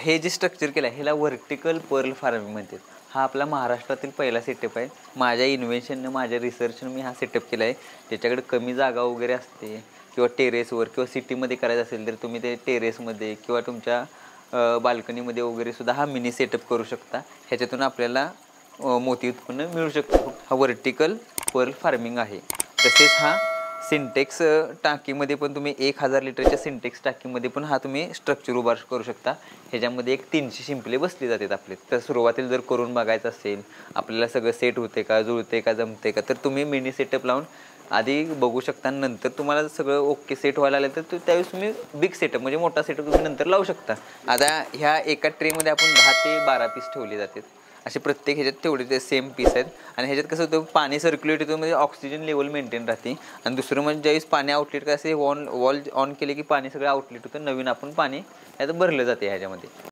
हे जे स्ट्रक्चर केलं आहे ह्याला व्हर्टिकल पर्ल फार्मिंग म्हणतात. हा आपला महाराष्ट्रातील पहिला सेटअप आहे. माझ्या इन्व्हेन्शननं, माझ्या रिसर्चनं मी हा सेटअप केला आहे. ज्याच्याकडे कमी जागा वगैरे असते किंवा टेरेसवर किंवा सिटीमध्ये करायचं असेल तर तुम्ही ते टेरेसमध्ये किंवा तुमच्या बाल्कनीमध्ये वगैरे सुद्धा हा मिनी सेटअप करू शकता. ह्याच्यातून आपल्याला मोती उत्पन्न मिळू शकतं. हा व्हर्टिकल पर्ल फार्मिंग आहे. तसेच हा सिंटेक्स टाकीमध्ये पण तुम्ही 1000 लिटरच्या सिंटेक्स टाकीमध्ये पण हा तुम्ही स्ट्रक्चर उभा करू शकता. ह्याच्यामध्ये एक 300 शिंपले बसले जातात आपले. तर सुरुवातीला जर करून बघायचं असेल, आपल्याला सगळं सेट होते का, जुळते का, जमते का, तर तुम्ही मिनी सेटअप लावून आधी बघू शकता. नंतर तुम्हाला सगळं ओके सेट व्हायला आलं तर त्यावेळेस तुम्ही बिग सेटअप म्हणजे मोठा सेटअप तुम्ही नंतर लावू शकता. आता ह्या एका ट्रेमध्ये आपण 10 ते 12 पीस ठेवले जातात. असे प्रत्येक ह्याच्यात तेवढे ते सेम पीस आहेत. आणि ह्याच्यात कसं होतं, पाणी सर्क्युलेट होतं म्हणजे ऑक्सिजन लेवल मेंटेन राहते. आणि दुसरं म्हणजे ज्यावेळेस पाणी आउटलेट का असे वॉल ऑन केले की पाणी सगळं आउटलेट होतं, नवीन आपण पाणी यात भरलं जाते ह्याच्यामध्ये.